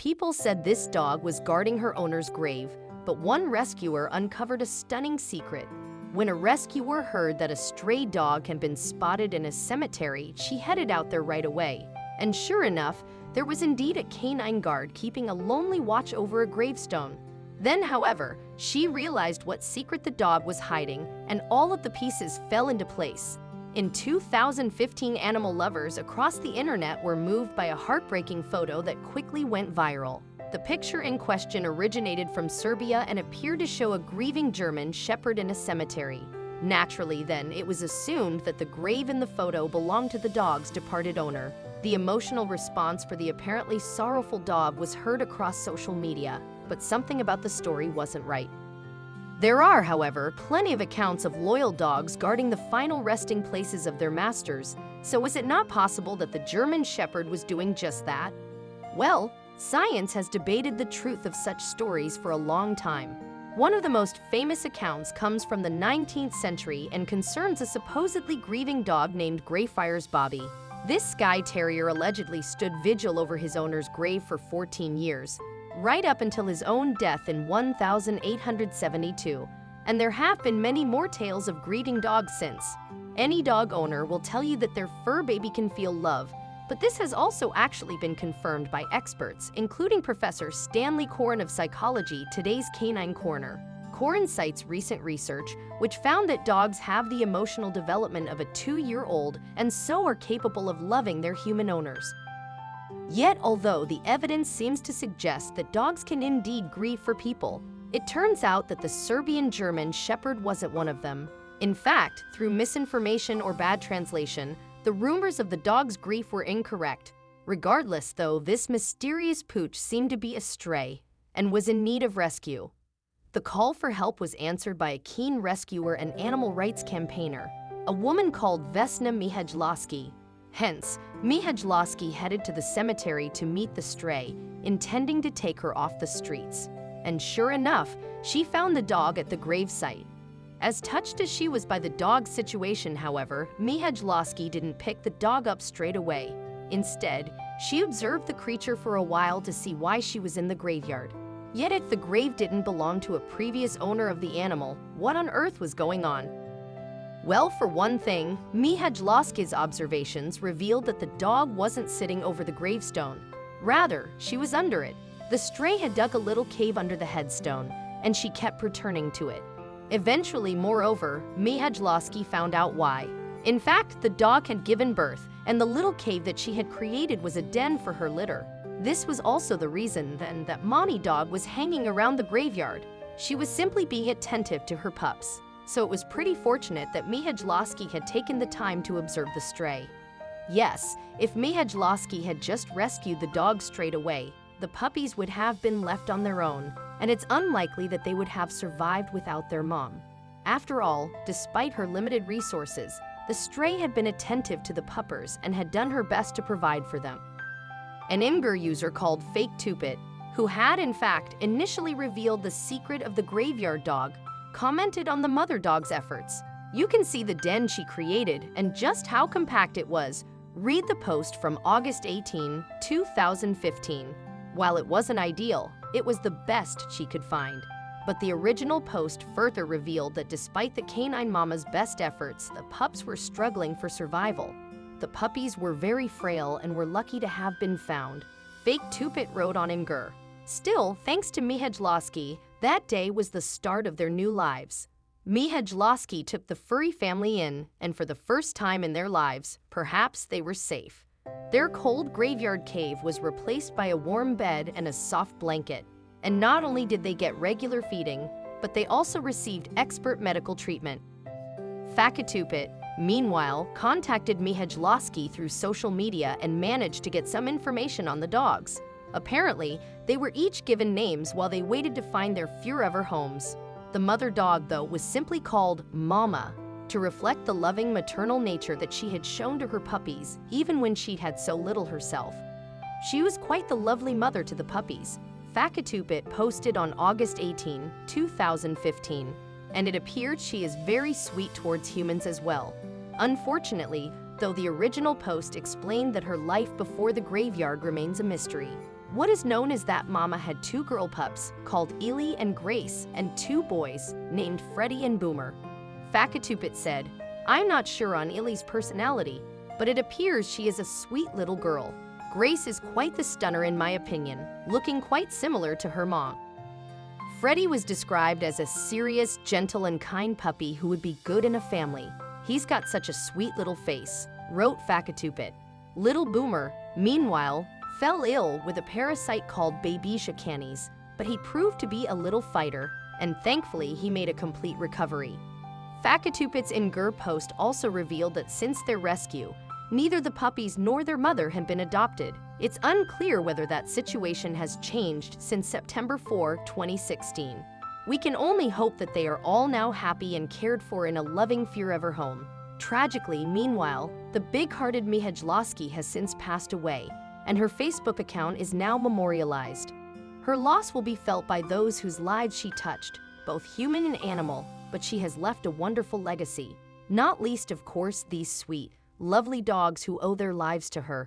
People said this dog was guarding her owner's grave, but one rescuer uncovered a stunning secret. When a rescuer heard that a stray dog had been spotted in a cemetery, she headed out there right away. And sure enough, there was indeed a canine guard keeping a lonely watch over a gravestone. Then, however, she realized what secret the dog was hiding, and all of the pieces fell into place. In 2015, animal lovers across the internet were moved by a heartbreaking photo that quickly went viral. The picture in question originated from Serbia and appeared to show a grieving German shepherd in a cemetery. Naturally, then, it was assumed that the grave in the photo belonged to the dog's departed owner. The emotional response for the apparently sorrowful dog was heard across social media, but something about the story wasn't right. There are, however, plenty of accounts of loyal dogs guarding the final resting places of their masters, so is it not possible that the German shepherd was doing just that? Well, science has debated the truth of such stories for a long time. One of the most famous accounts comes from the 19th century and concerns a supposedly grieving dog named Greyfriars Bobby. This Skye Terrier allegedly stood vigil over his owner's grave for 14 years, right up until his own death in 1872, and there have been many more tales of grieving dogs since. Any dog owner will tell you that their fur baby can feel love, but this has also actually been confirmed by experts, including Professor Stanley Coren of Psychology, today's Canine Corner. Coren cites recent research which found that dogs have the emotional development of a 2-year-old and so are capable of loving their human owners. Yet, although the evidence seems to suggest that dogs can indeed grieve for people, it turns out that the Serbian German Shepherd wasn't one of them. In fact, through misinformation or bad translation, the rumors of the dog's grief were incorrect. Regardless, though, this mysterious pooch seemed to be a stray and was in need of rescue. The call for help was answered by a keen rescuer and animal rights campaigner, a woman called Vesna Mihajlowski. Hence, Mihajlowski headed to the cemetery to meet the stray, intending to take her off the streets. And sure enough, she found the dog at the gravesite. As touched as she was by the dog's situation, however, Mihajlowski didn't pick the dog up straight away. Instead, she observed the creature for a while to see why she was in the graveyard. Yet if the grave didn't belong to a previous owner of the animal, what on earth was going on? Well, for one thing, Mihajlowski's observations revealed that the dog wasn't sitting over the gravestone. Rather, she was under it. The stray had dug a little cave under the headstone, and she kept returning to it. Eventually, moreover, Mihajlowski found out why. In fact, the dog had given birth, and the little cave that she had created was a den for her litter. This was also the reason, then, that Mommy Dog was hanging around the graveyard. She was simply being attentive to her pups. So it was pretty fortunate that Mihajlowski had taken the time to observe the stray. Yes, if Mihajlowski had just rescued the dog straight away, the puppies would have been left on their own, and it's unlikely that they would have survived without their mom. After all, despite her limited resources, the stray had been attentive to the puppers and had done her best to provide for them. An Imgur user called FakeTupit, who had in fact initially revealed the secret of the graveyard dog, commented on the mother dog's efforts. You can see the den she created and just how compact it was. Read the post from August 18, 2015. While it wasn't ideal, it was the best she could find. But the original post further revealed that despite the canine mama's best efforts, the pups were struggling for survival. The puppies were very frail and were lucky to have been found. FakeTupit wrote on Imgur. Still, thanks to Mihajlowski, that day was the start of their new lives. Mihajlowski took the furry family in, and for the first time in their lives, perhaps they were safe. Their cold graveyard cave was replaced by a warm bed and a soft blanket. And not only did they get regular feeding, but they also received expert medical treatment. FakeTupit, meanwhile, contacted Mihajlowski through social media and managed to get some information on the dogs. Apparently, they were each given names while they waited to find their forever homes. The mother dog, though, was simply called Mama, to reflect the loving maternal nature that she had shown to her puppies, even when she'd had so little herself. She was quite the lovely mother to the puppies. FakeTupit posted on August 18, 2015, and it appeared she is very sweet towards humans as well. Unfortunately, though, the original post explained that her life before the graveyard remains a mystery. What is known is that Mama had 2 girl pups called Ely and Grace and 2 boys named Freddie and Boomer. Fakatupit said, "I'm not sure on Ely's personality, but it appears she is a sweet little girl. Grace is quite the stunner in my opinion, looking quite similar to her mom." Freddie was described as a serious, gentle, and kind puppy who would be good in a family. "He's got such a sweet little face," wrote Fakatupit. Little Boomer, meanwhile, fell ill with a parasite called Babesia canis, but he proved to be a little fighter, and thankfully he made a complete recovery. Fakatupit's Ingur post also revealed that since their rescue, neither the puppies nor their mother had been adopted. It's unclear whether that situation has changed since September 4, 2016. We can only hope that they are all now happy and cared for in a loving forever home. Tragically, meanwhile, the big-hearted Mihajlowski has since passed away, and her Facebook account is now memorialized. Her loss will be felt by those whose lives she touched, both human and animal, but she has left a wonderful legacy, not least, of course, these sweet, lovely dogs who owe their lives to her.